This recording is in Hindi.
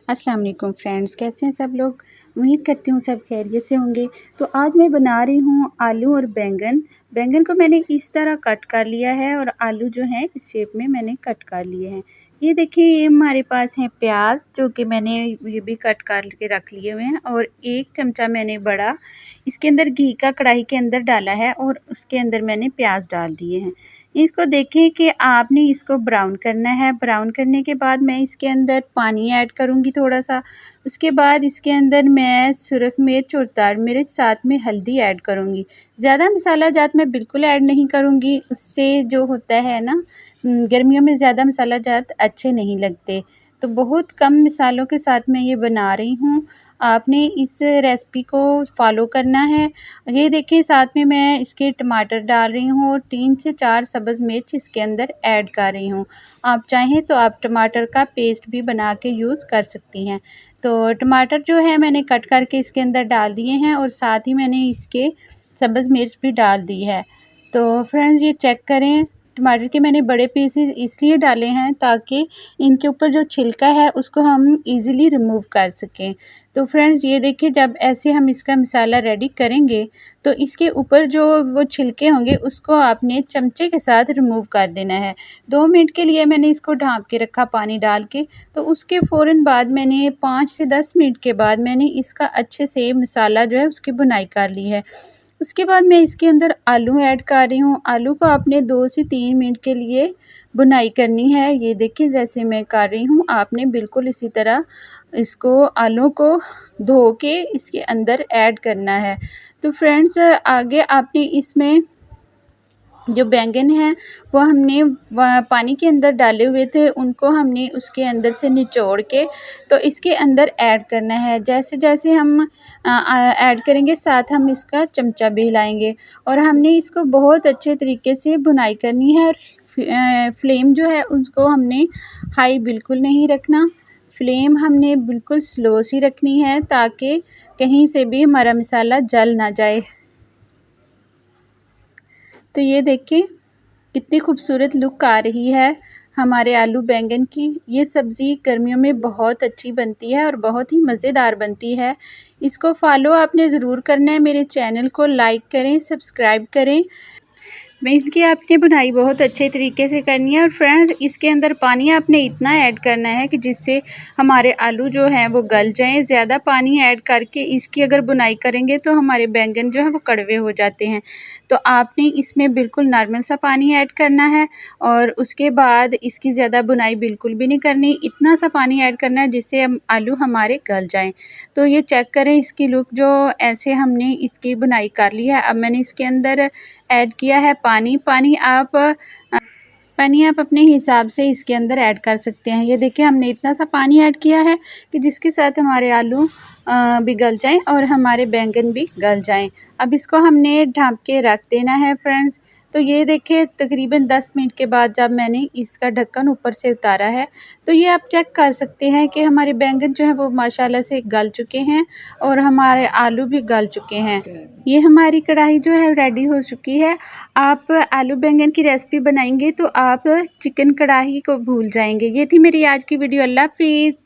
अस्सलाम वालेकुम फ्रेंड्स, कैसे हैं सब लोग। उम्मीद करती हूँ सब खैरियत से होंगे। तो आज मैं बना रही हूँ आलू और बैंगन। बैंगन को मैंने इस तरह कट कर लिया है और आलू जो हैं इस शेप में मैंने कट कर लिए हैं। ये देखिए, ये हमारे पास है प्याज जो कि मैंने ये भी कट कर के रख लिए हुए हैं, और 1 चमचा मैंने बड़ा इसके अंदर घी का कढ़ाई के अंदर डाला है और उसके अंदर मैंने प्याज डाल दिए हैं। इसको देखें कि आपने इसको ब्राउन करना है। ब्राउन करने के बाद मैं इसके अंदर पानी ऐड करूँगी थोड़ा सा। उसके बाद इसके अंदर मैं सुरख मिर्च और दार मिर्च साथ में हल्दी ऐड करूँगी। ज़्यादा मसाला जात मैं बिल्कुल ऐड नहीं करूँगी, उससे जो होता है ना, गर्मियों में ज़्यादा मसाला जात अच्छे नहीं लगते। तो बहुत कम मसालों के साथ मैं ये बना रही हूँ। आपने इस रेसिपी को फॉलो करना है। ये देखिए, साथ में मैं इसके टमाटर डाल रही हूँ और 3 से 4 सब्ज़ मिर्च इसके अंदर ऐड कर रही हूँ। आप चाहें तो आप टमाटर का पेस्ट भी बना के यूज़ कर सकती हैं। तो टमाटर जो है मैंने कट करके इसके अंदर डाल दिए हैं और साथ ही मैंने इसके सब्ज़ मिर्च भी डाल दी है। तो फ्रेंड्स, ये चेक करें, टमाटर के मैंने बड़े पीसेस इसलिए डाले हैं ताकि इनके ऊपर जो छिलका है उसको हम इजीली रिमूव कर सकें। तो फ्रेंड्स, ये देखिए, जब ऐसे हम इसका मसाला रेडी करेंगे तो इसके ऊपर जो वो छिलके होंगे उसको आपने चमचे के साथ रिमूव कर देना है। 2 मिनट के लिए मैंने इसको ढाँप के रखा पानी डाल के। तो उसके फ़ौरन बाद मैंने 5 से 10 मिनट के बाद मैंने इसका अच्छे से मसाला जो है उसकी भुनाई कर ली है। उसके बाद मैं इसके अंदर आलू ऐड कर रही हूँ। आलू को आपने 2 से 3 मिनट के लिए भुनाई करनी है। ये देखिए, जैसे मैं कर रही हूँ, आपने बिल्कुल इसी तरह इसको आलू को धो के इसके अंदर ऐड करना है। तो फ्रेंड्स, आगे आपने इसमें जो बैंगन है वो हमने पानी के अंदर डाले हुए थे, उनको हमने उसके अंदर से निचोड़ के तो इसके अंदर ऐड करना है। जैसे जैसे हम ऐड करेंगे साथ हम इसका चमचा भी हिलाएंगे, और हमने इसको बहुत अच्छे तरीके से भुनाई करनी है। और फ्लेम जो है उसको हमने हाई बिल्कुल नहीं रखना, फ्लेम हमने बिल्कुल स्लो सी रखनी है ताकि कहीं से भी हमारा मसाला जल ना जाए। तो ये देखिए, कितनी खूबसूरत लुक आ रही है हमारे आलू बैंगन की। ये सब्ज़ी गर्मियों में बहुत अच्छी बनती है और बहुत ही मज़ेदार बनती है। इसको फॉलो आपने ज़रूर करना है। मेरे चैनल को लाइक करें, सब्सक्राइब करें। मिर्च की आपने भुनाई बहुत अच्छे तरीके से करनी है। और फ्रेंड्स, इसके अंदर पानी आपने इतना ऐड करना है कि जिससे हमारे आलू जो हैं वो गल जाएं। ज़्यादा पानी ऐड करके इसकी अगर भुनाई करेंगे तो हमारे बैंगन जो है वो कड़वे हो जाते हैं। तो आपने इसमें बिल्कुल नॉर्मल सा पानी ऐड करना है और उसके बाद इसकी ज़्यादा भुनाई बिल्कुल भी नहीं करनी। इतना सा पानी ऐड करना है जिससे आलू हमारे गल जाएँ। तो ये चेक करें, इसकी लुक जो ऐसे हमने इसकी भुनाई कर ली है। अब मैंने इसके अंदर ऐड किया है पानी। पानी आप अपने हिसाब से इसके अंदर ऐड कर सकते हैं। ये देखिए, हमने इतना सा पानी ऐड किया है कि जिसके साथ हमारे आलू भी गल जाएं और हमारे बैंगन भी गल जाएं। अब इसको हमने ढाँप के रख देना है फ्रेंड्स। तो ये देखिए, तकरीबन 10 मिनट के बाद जब मैंने इसका ढक्कन ऊपर से उतारा है तो ये आप चेक कर सकते हैं कि हमारे बैंगन जो है वो माशाल्लाह से गल चुके हैं और हमारे आलू भी गल चुके हैं। ये हमारी कढ़ाई जो है रेडी हो चुकी है। आप आलू बैंगन की रेसिपी बनाएंगे तो आप चिकन कढ़ाई को भूल जाएंगे। ये थी मेरी आज की वीडियो। अल्लाह हाफिज़।